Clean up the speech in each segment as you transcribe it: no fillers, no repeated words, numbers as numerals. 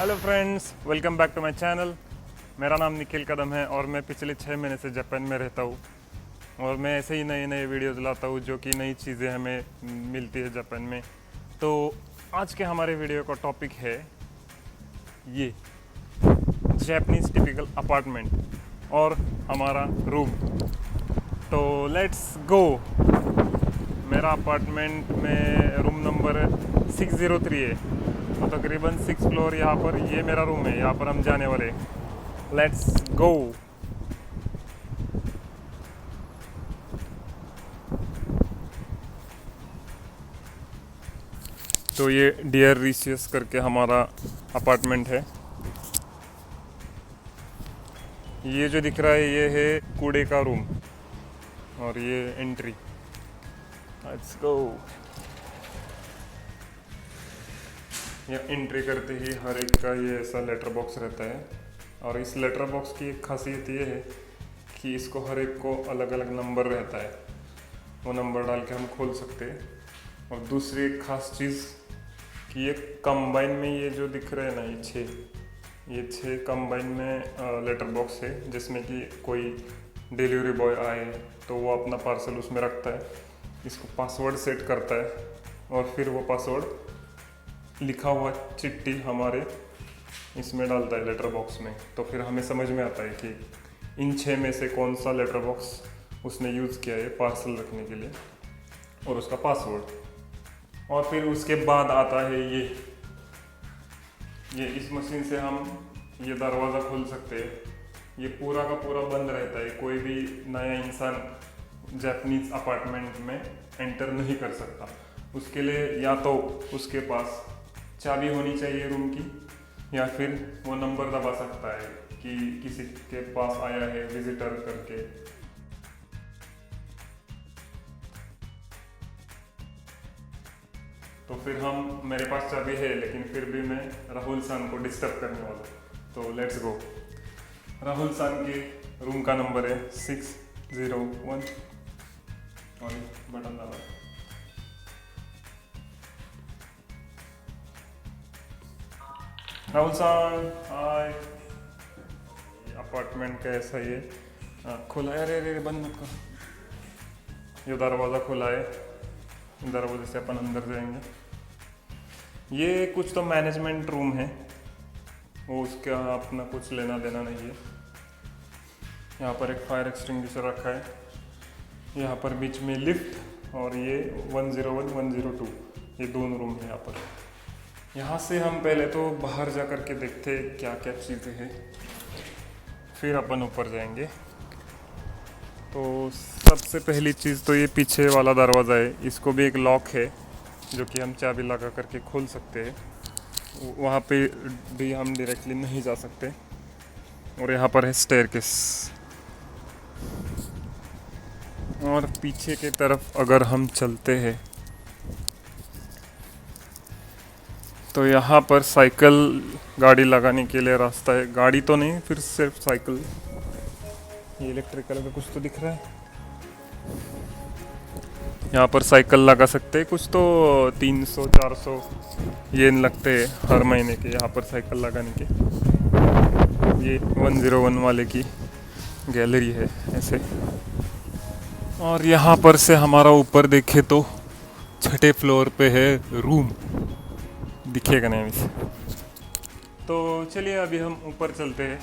Hello friends, welcome back to my channel. मेरा नाम निखिल कदम है और मैं पिछले 6 महीने से जापान में रहता हूँ और मैं ऐसे ही नए नए वीडियोज़ लाता हूँ जो कि नई चीज़ें हमें मिलती है जापान में। तो आज के हमारे वीडियो का टॉपिक है ये जापानीज़ टिपिकल अपार्टमेंट और हमारा रूम। तो लेट्स गो। मेरा अपार्टमेंट में रूम नंबर 603 है, तो तकरीबन 6 फ्लोर यहाँ पर ये मेरा रूम है। यहाँ पर हम जाने वाले। Let's go. तो ये डियर रिशियस करके हमारा अपार्टमेंट है। ये जो दिख रहा है ये है कूड़े का रूम और ये एंट्री। Let's go. या एंट्री करते ही हर एक का ये ऐसा लेटर बॉक्स रहता है और इस लेटर बॉक्स की एक खासियत ये है कि इसको हर एक को अलग अलग नंबर रहता है, वो नंबर डाल के हम खोल सकते हैं। और दूसरी एक खास चीज़ कि ये कंबाइन में ये जो दिख रहे हैं ना, ये छः कंबाइन में लेटर बॉक्स है, जिसमें कि कोई डिलीवरी बॉय आए तो वो अपना पार्सल उसमें रखता है, इसको पासवर्ड सेट करता है और फिर वो पासवर्ड लिखा हुआ चिट्ठी हमारे इसमें डालता है लेटर बॉक्स में। तो फिर हमें समझ में आता है कि इन 6 में से कौन सा लेटर बॉक्स उसने यूज़ किया है पार्सल रखने के लिए और उसका पासवर्ड। और फिर उसके बाद आता है ये इस मशीन से हम ये दरवाज़ा खोल सकते हैं। ये पूरा का पूरा बंद रहता है, कोई भी नया इंसान जापानीज अपार्टमेंट में एंटर नहीं कर सकता। उसके लिए या तो उसके पास चाबी होनी चाहिए रूम की, या फिर वो नंबर दबा सकता है कि किसी के पास आया है विजिटर करके। तो फिर मेरे पास चाबी है, लेकिन फिर भी मैं राहुल सान को डिस्टर्ब करने वाला हूँ। तो लेट्स गो। राहुल सान के रूम का नंबर है 601 और बटन दबा। राहुल सान, हाय। अपार्टमेंट का ऐसा ही है, खुला है। अरे बंद मत कर। ये दरवाज़ा खुला है, दरवाजे से अपन अंदर जाएंगे। ये कुछ तो मैनेजमेंट रूम है, वो उसका अपना कुछ लेना देना नहीं है। यहाँ पर एक फायर एक्सटिंग्विशर रखा है, यहाँ पर बीच में लिफ्ट और ये 101 102 ये दोनों रूम है यहाँ पर। यहाँ से हम पहले तो बाहर जा कर के देखते हैं क्या क्या चीज़ें हैं, फिर अपन ऊपर जाएंगे। तो सबसे पहली चीज़ तो ये पीछे वाला दरवाज़ा है, इसको भी एक लॉक है जो कि हम चाबी लगा करके खोल सकते हैं। वहाँ पे भी हम डायरेक्टली नहीं जा सकते। और यहाँ पर है स्टेयरकेस। और पीछे की तरफ अगर हम चलते हैं तो यहाँ पर साइकिल गाड़ी लगाने के लिए रास्ता है। गाड़ी तो नहीं, फिर सिर्फ साइकिल। ये इलेक्ट्रिकल का कुछ तो दिख रहा है। यहाँ पर साइकिल लगा सकते हैं, कुछ तो 300-400 येन लगते हैं हर महीने के यहाँ पर साइकिल लगाने के। ये 101 वाले की गैलरी है ऐसे। और यहाँ पर से हमारा ऊपर देखे तो 6ठे फ्लोर पे है रूम, दिखेगा नहीं इसे। तो चलिए अभी हम ऊपर चलते हैं।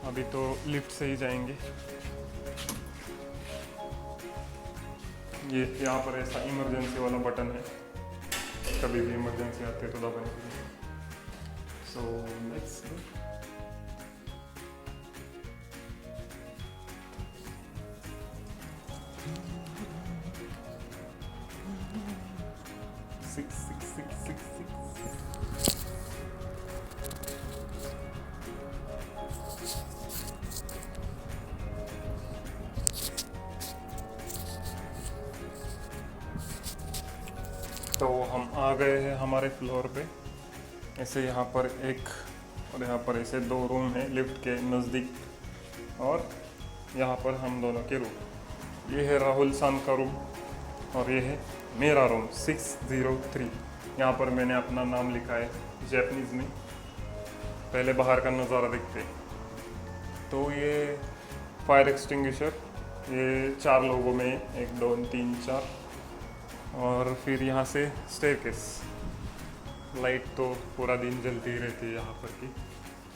अभी तो लिफ्ट से ही जाएंगे। ये यहाँ पर ऐसा इमरजेंसी वाला बटन है, कभी भी इमरजेंसी आती है तो दबाने के लिए। सो लेट्स गो। तो हम आ गए हैं हमारे फ्लोर पे। ऐसे यहाँ पर एक और यहाँ पर ऐसे 2 रूम हैं लिफ्ट के नज़दीक, और यहाँ पर हम दोनों के रूम। ये है राहुल सान का रूम और ये है मेरा रूम 603। यहाँ पर मैंने अपना नाम लिखा है जापानीज में। पहले बाहर का नज़ारा देखते। तो ये फायर एक्सटिंग्विशर, ये 4 लोगों में 1 2 3 4। और फिर यहाँ से स्टेयरकेस। लाइट तो पूरा दिन जलती ही रहती है यहाँ पर की।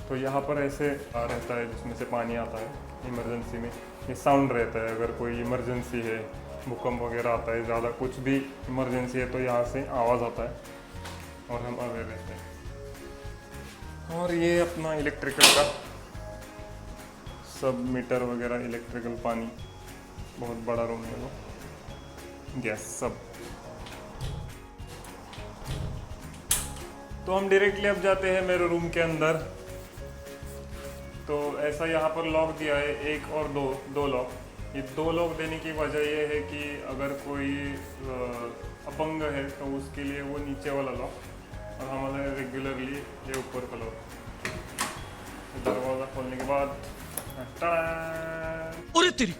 तो यहाँ पर ऐसे रहता है जिसमें से पानी आता है इमरजेंसी में। ये साउंड रहता है, अगर कोई इमरजेंसी है, भूकंप वगैरह आता है, ज़्यादा कुछ भी इमरजेंसी है तो यहाँ से आवाज़ आता है और हम अवेयर रहते हैं। और ये अपना इलेक्ट्रिकल का सब मीटर वगैरह, इलेक्ट्रिकल, पानी, बहुत बड़ा रूम है वो, गैस सब। तो हम डायरेक्टली अब जाते हैं मेरे रूम के अंदर। तो ऐसा यहाँ पर लॉक दिया है, 1 और 2 लॉक। ये 2 लॉक देने की वजह ये है कि अगर कोई अपंग है तो उसके लिए वो नीचे वाला लॉक, और हमारे रेगुलरली ये ऊपर का लॉक। दरवाज़ा खोलने के बाद अरे तेरी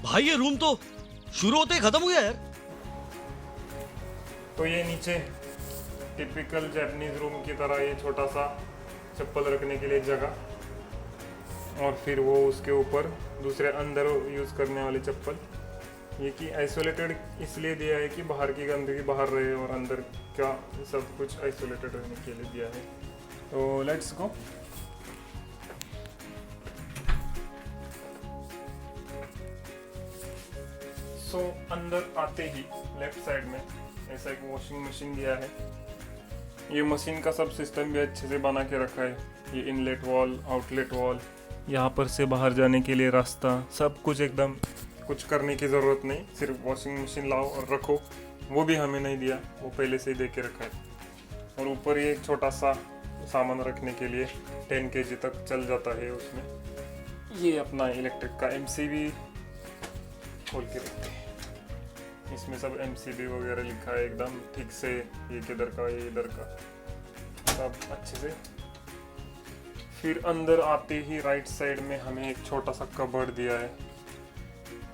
भाई, ये रूम तो शुरू होते ही खत्म हो गया यार। तो ये नीचे टिपिकल जापानीज रूम की तरह ये छोटा सा चप्पल रखने के लिए जगह, और फिर वो उसके ऊपर दूसरे अंदर यूज़ करने वाली चप्पल। ये कि आइसोलेटेड इसलिए दिया है कि बाहर की गंदगी बाहर रहे और अंदर का सब कुछ आइसोलेटेड रहने के लिए दिया है। तो लेट्स गो। सो अंदर आते ही लेफ्ट साइड में ऐसा एक वॉशिंग मशीन दिया है। ये मशीन का सब सिस्टम भी अच्छे से बना के रखा है। ये इनलेट वॉल, आउटलेट वॉल, यहाँ पर से बाहर जाने के लिए रास्ता, सब कुछ एकदम, कुछ करने की ज़रूरत नहीं, सिर्फ वॉशिंग मशीन लाओ और रखो। वो भी हमें नहीं दिया, वो पहले से ही दे के रखा है। और ऊपर ये एक छोटा सा सामान रखने के लिए 10 kg तक चल जाता है उसमें। ये अपना इलेक्ट्रिक का MCB खोल के रखते हैं। इसमें सब MCB वगैरह लिखा है एकदम ठीक से, ये किधर का, ये इधर का, सब अच्छे से। फिर अंदर आते ही राइट साइड में हमें एक छोटा सा कबर्ड दिया है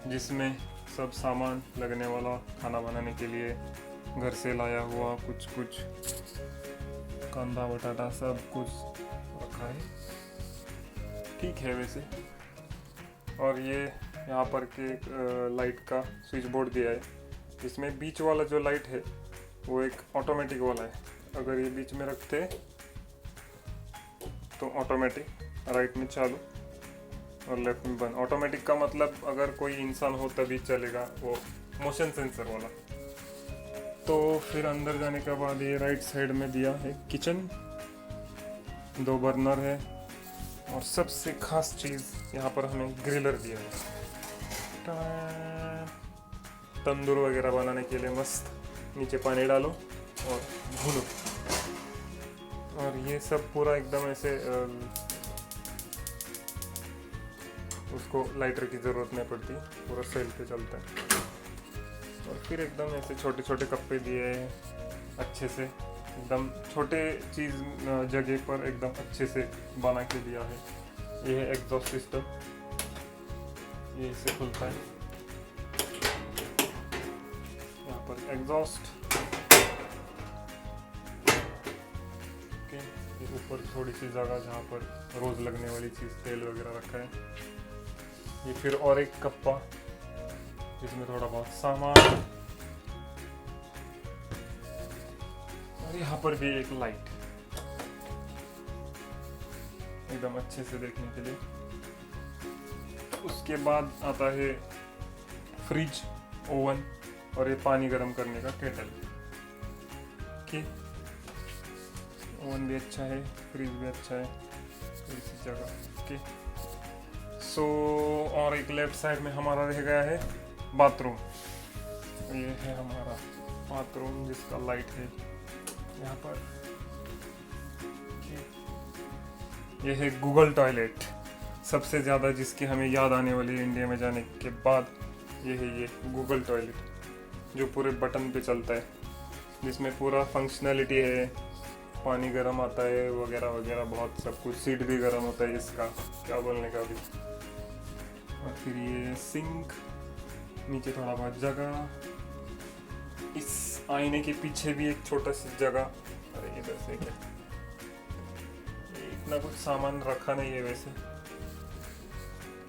जिसमें सब सामान लगने वाला, खाना बनाने के लिए घर से लाया हुआ कुछ कांदा बटाटा सब कुछ रखा है। ठीक है वैसे। और ये यहाँ पर के लाइट का स्विच बोर्ड दिया है। इसमें बीच वाला जो लाइट है वो एक ऑटोमेटिक वाला है। अगर ये बीच में रखते तो ऑटोमेटिक राइट में चालू और लेफ्ट में बंद। ऑटोमेटिक का मतलब अगर कोई इंसान हो तभी चलेगा, वो मोशन सेंसर वाला। तो फिर अंदर जाने के बाद ये राइट साइड में दिया है किचन, 2 बर्नर है, और सबसे खास चीज़ यहाँ पर हमें ग्रिलर दिया है। तंदूर वगैरह बनाने के लिए मस्त, नीचे पानी डालो और भूनो। और ये सब पूरा एकदम ऐसे उसको लाइटर की ज़रूरत नहीं पड़ती, पूरा सेल पे चलता है। और फिर एकदम ऐसे छोटे छोटे कप्पे दिए हैं अच्छे से, एकदम छोटे चीज़ जगह पर एकदम अच्छे से बना के दिया है। ये है एग्जॉस्ट सिस्टम, ये इसे खुलता है, यहाँ पर एग्जॉस्ट। ओके, ये ऊपर थोड़ी सी जगह जहाँ पर रोज़ लगने वाली चीज़, तेल वगैरह रखा है। ये फिर और एक कप्पा जिसमें थोड़ा बहुत सामान, और यहाँ पर भी एक लाइट एकदम अच्छे से देखने के लिए। उसके बाद आता है फ्रिज, ओवन, और ये पानी गर्म करने का केटल। ओके, ओवन भी अच्छा है, फ्रिज भी अच्छा है, थोड़ी सी जगह। ओके, सो और एक लेफ्ट साइड में हमारा रह गया है बाथरूम। ये है हमारा बाथरूम जिसका लाइट है यहाँ पर। ये है गूगल टॉयलेट, सबसे ज़्यादा जिसकी हमें याद आने वाली इंडिया में जाने के बाद ये है, ये गूगल टॉयलेट जो पूरे बटन पे चलता है, जिसमें पूरा फंक्शनैलिटी है, पानी गर्म आता है वगैरह वगैरह, बहुत सब कुछ। सीट भी गर्म होता है इसका, क्या बोलने का भी। और फिर ये सिंक, नीचे थोड़ा बहुत जगह, इस आईने के पीछे भी एक छोटा सी जगह। अरे इधर से क्या, इतना कुछ सामान रखा नहीं है वैसे,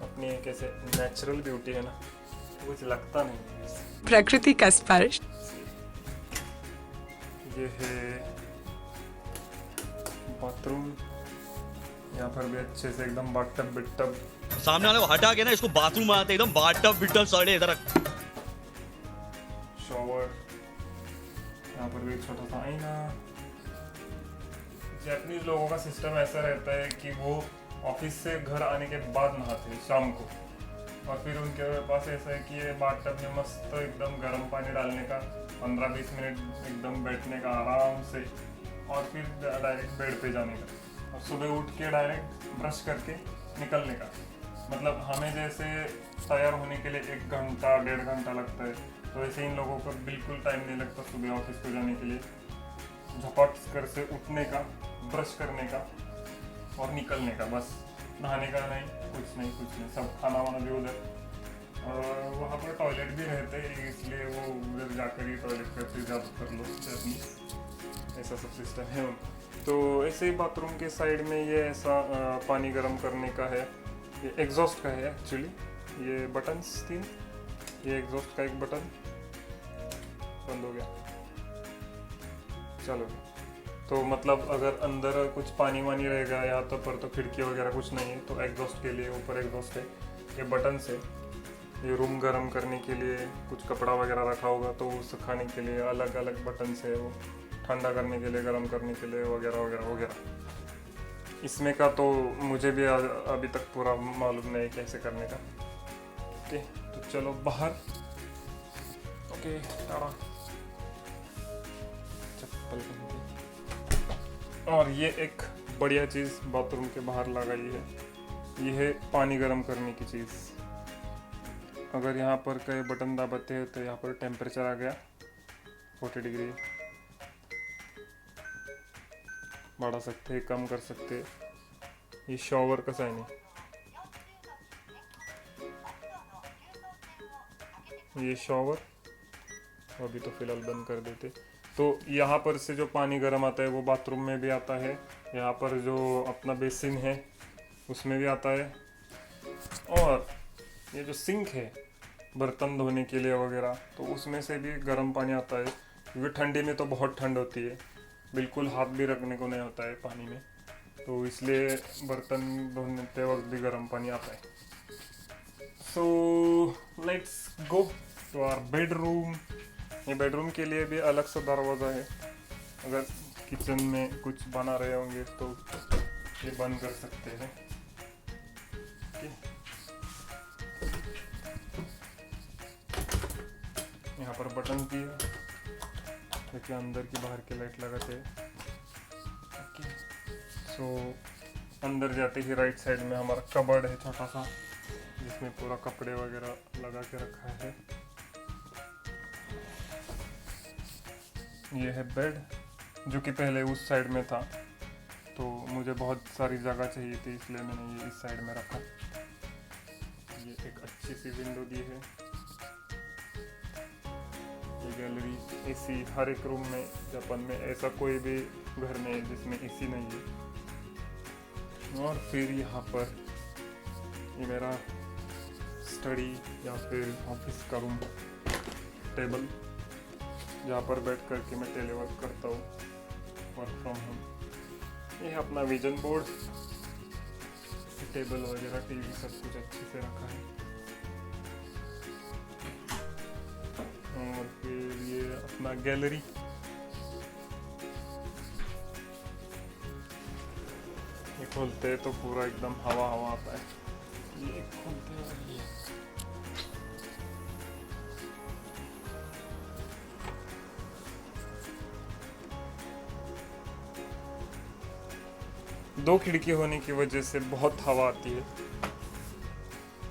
अपनी एक ऐसे नेचुरल ब्यूटी है ना, कुछ लगता नहीं है वैसे। प्रकृति का स्पर्श। ये है बाथरूम, यहाँ पर भी अच्छे से एकदम बाथटब बिटटब। सामने वाले को हटा के ना इसको बाथरूम आते एकदम बाटब बिटब सड़े इधर रख। शॉवर, यहाँ पर भी एक छोटा सा आईना। जापानीज लोगों का सिस्टम ऐसा रहता है कि वो ऑफिस से घर आने के बाद नहाते हैं शाम को, और फिर उनके पास ऐसा है कि ये बाथटब में मस्त एकदम गर्म पानी डालने का, 15-20 मिनट एकदम बैठने का आराम से, और फिर डायरेक्ट बेड पे जाने का, और सुबह उठ के डायरेक्ट ब्रश करके निकलने का। मतलब हमें जैसे तैयार होने के लिए 1 घंटा 1.5 घंटा लगता है, तो ऐसे इन लोगों को बिल्कुल टाइम नहीं लगता सुबह ऑफिस को जाने के लिए। झपट कर से उठने का, ब्रश करने का और निकलने का, बस नहाने का नहीं, कुछ नहीं। सब खाना वाना भी उधर, और वहाँ पर टॉयलेट भी रहते हैं, इसलिए वो उधर जाकर ही टॉयलेट करते ज़्यादातर लोग अपनी, ऐसा सब सिस्टम है उनका। तो ऐसे ही बाथरूम के साइड में ये ऐसा पानी गर्म करने का है, ये एग्जॉस्ट का है एक्चुअली। ये बटन्स 3, ये एग्जॉस्ट का एक बटन बंद हो गया, चलो। तो मतलब अगर अंदर कुछ पानी वानी रहेगा यहाँ तो पर, तो खिड़की वगैरह कुछ नहीं है, तो एग्जॉस्ट के लिए ऊपर एग्जॉस्ट है, ये बटन से। ये रूम गर्म करने के लिए कुछ कपड़ा वगैरह रखा होगा तो वो सुखाने के लिए अलग अलग बटन से, वो ठंडा करने के लिए, गर्म करने के लिए वगैरह वगैरह वगैरह। इसमें का तो मुझे भी अभी तक पूरा मालूम नहीं कैसे करने का। ओके, तो चलो बाहर। ओके, टाटा। चप्पल पहन के। और ये एक बढ़िया चीज़ बाथरूम के बाहर लगाई है, ये है पानी गर्म करने की चीज़। अगर यहाँ पर कई बटन दबाते हैं तो यहाँ पर टेम्परेचर आ गया 40 डिग्री, बढ़ा सकते हैं, कम कर सकते हैं। ये शॉवर का साइन है, ये शॉवर अभी तो फिलहाल बंद कर देते। तो यहाँ पर से जो पानी गर्म आता है वो बाथरूम में भी आता है, यहाँ पर जो अपना बेसिन है उसमें भी आता है, और ये जो सिंक है बर्तन धोने के लिए वगैरह, तो उसमें से भी गर्म पानी आता है, क्योंकि ठंडी में तो बहुत ठंड होती है, बिल्कुल हाथ भी रखने को नहीं होता है पानी में, तो इसलिए बर्तन धोते वक्त भी गर्म पानी आता है। So let's go to our bedroom. ये बेडरूम के लिए भी अलग सा दरवाज़ा है, अगर किचन में कुछ बना रहे होंगे तो ये बंद कर सकते हैं। यहाँ पर बटन भी है, देखिए अंदर की बाहर की लाइट लगाते हैं। ओके, सो अंदर जाते ही राइट साइड में हमारा कबर्ड है छोटा सा, जिसमें पूरा कपड़े वगैरह लगा के रखा है। ये है बेड, जो कि पहले उस साइड में था, तो मुझे बहुत सारी जगह चाहिए थी, इसलिए मैंने ये इस साइड में रखा। ये एक अच्छी सी विंडो दी है। ये गैलरी, एसी हर एक रूम में जापान में ऐसा कोई भी घर में है जिसमें एसी नहीं है। और फिर यहाँ पर ये मेरा स्टडी या फिर ऑफिस का रूम, टेबल, जहाँ पर बैठ कर के मैं टेलीवर्क करता हूँ, वर्क फ्रॉम होम। ये है अपना विजन बोर्ड, टेबल वगैरह, टीवी सब कुछ अच्छे से रखा है। और फिर ये अपना गैलरी, ये खोलते हैं तो पूरा एकदम हवा हवा आता है। ये खोलते हैं, ये दो खिड़की होने की वजह से बहुत हवा आती है।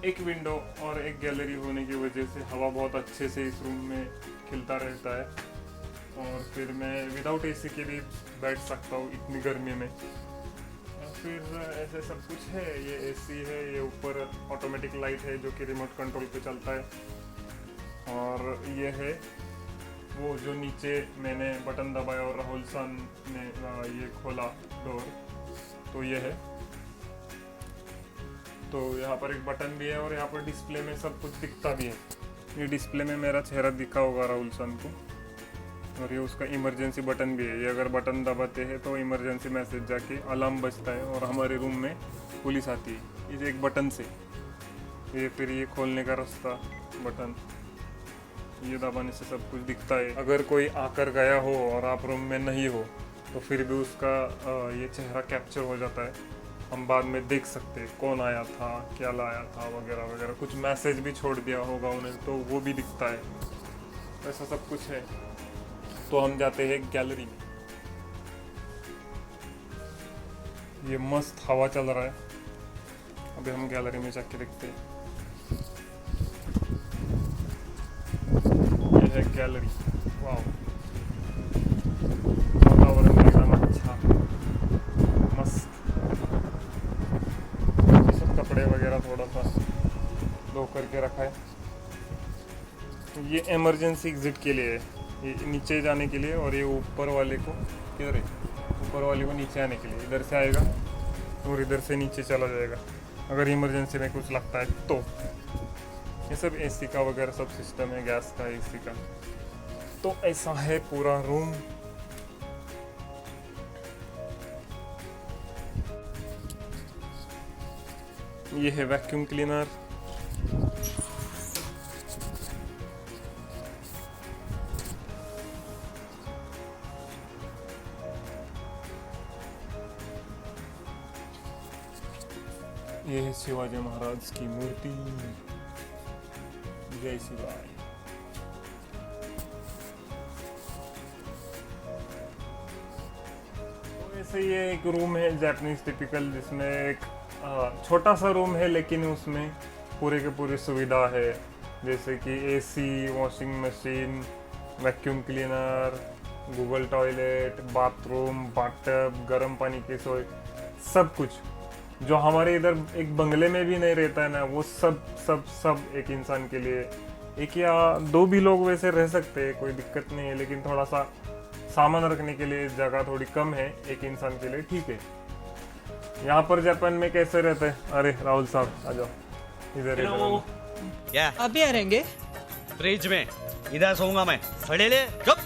एक विंडो और एक गैलरी होने की वजह से हवा बहुत अच्छे से इस रूम में खिलता रहता है। और फिर मैं विदाउट एसी के भी बैठ सकता हूँ इतनी गर्मी में। फिर ऐसे सब कुछ है, ये एसी है, ये ऊपर ऑटोमेटिक लाइट है जो कि रिमोट कंट्रोल पे चलता है। और ये है वो जो नीचे मैंने बटन दबाया और राहुल सन ने ये खोला डोर, तो ये है। तो यहाँ पर एक बटन भी है और यहाँ पर डिस्प्ले में सब कुछ दिखता भी है। ये डिस्प्ले में मेरा चेहरा दिखा होगा राहुल सन को, और ये उसका इमरजेंसी बटन भी है। ये अगर बटन दबाते हैं तो इमरजेंसी मैसेज जाके अलार्म बजता है और हमारे रूम में पुलिस आती है इस एक बटन से। ये फिर ये खोलने का रास्ता बटन, ये दबाने से सब कुछ दिखता है। अगर कोई आकर गया हो और आप रूम में नहीं हो तो फिर भी उसका ये चेहरा कैप्चर हो जाता है। हम बाद में देख सकते हैं कौन आया था, क्या लाया था, वगैरह वगैरह। कुछ मैसेज भी छोड़ दिया होगा उन्हें तो वो भी दिखता है। ऐसा सब कुछ है। तो हम जाते हैं गैलरी में। ये मस्त हवा चल रहा है। अभी हम गैलरी में जाके देखते हैं। ये है गैलरी। वाह, वातावरण एकदम अच्छा, मस्त। सब कपड़े वगैरह थोड़ा सा धो करके रखा है। ये इमरजेंसी एग्जिट के लिए है, ये नीचे जाने के लिए, और ये ऊपर वाले को किधर है, ऊपर वाले को नीचे आने के लिए। इधर से आएगा और इधर से नीचे चला जाएगा अगर इमरजेंसी में कुछ लगता है तो। ये सब एसी का वगैरह सब सिस्टम है, गैस का, एसी का। तो ऐसा है पूरा रूम। ये है वैक्यूम क्लीनर। ये है शिवाजी महाराज की मूर्ति। जय शिवाय। तो ऐसे ये एक रूम है जापानीज टिपिकल, जिसमें एक छोटा सा रूम है लेकिन उसमें पूरे के पूरी सुविधा है, जैसे कि AC, washing machine, vacuum cleaner, Google toilet, bathroom, bathtub, गर्म पानी की सोई, सब कुछ जो हमारे इधर एक बंगले में भी नहीं रहता है ना, वो सब सब सब एक इंसान के लिए। एक या दो भी लोग वैसे रह सकते हैं, कोई दिक्कत नहीं है, लेकिन थोड़ा सा सामान रखने के लिए जगह थोड़ी कम है एक इंसान के लिए, ठीक है। यहाँ पर जापान में कैसे रहते हैं? अरे राहुल साहब आ जाओ इधर। क्या अभी आ रहेंगे फ्रिज में? इधर सोऊंगा मैं, खड़े ले चुप।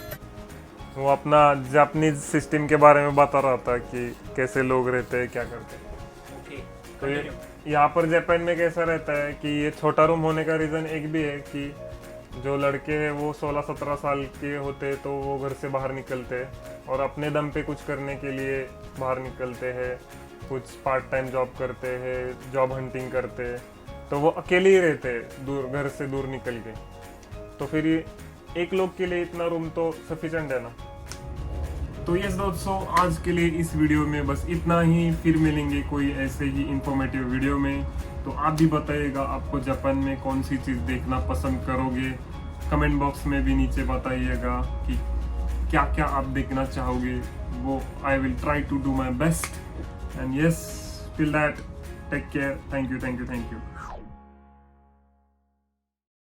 वो अपना जापानीज सिस्टम के बारे में बता रहा था कि कैसे लोग रहते हैं, क्या करते हैं। तो ये यहाँ पर जापान में कैसा रहता है कि ये छोटा रूम होने का रीज़न एक भी है कि जो लड़के हैं वो 16-17 साल के होते हैं तो वो घर से बाहर निकलते हैं और अपने दम पे कुछ करने के लिए बाहर निकलते हैं। कुछ पार्ट टाइम जॉब करते हैं, जॉब हंटिंग करते हैं, तो वो अकेले ही रहते हैं दूर, घर से दूर निकल के। तो फिर ये एक लोग के लिए इतना रूम तो सफिशिएंट है ना। तो यस दोस्तों, आज के लिए इस वीडियो में बस इतना ही। फिर मिलेंगे कोई ऐसे ही इंफॉर्मेटिव वीडियो में। तो आप भी बताइएगा आपको जापान में कौन सी चीज़ देखना पसंद करोगे। कमेंट बॉक्स में भी नीचे बताइएगा कि क्या क्या आप देखना चाहोगे। वो I will try to do my best. And yes, till that take care. Thank you.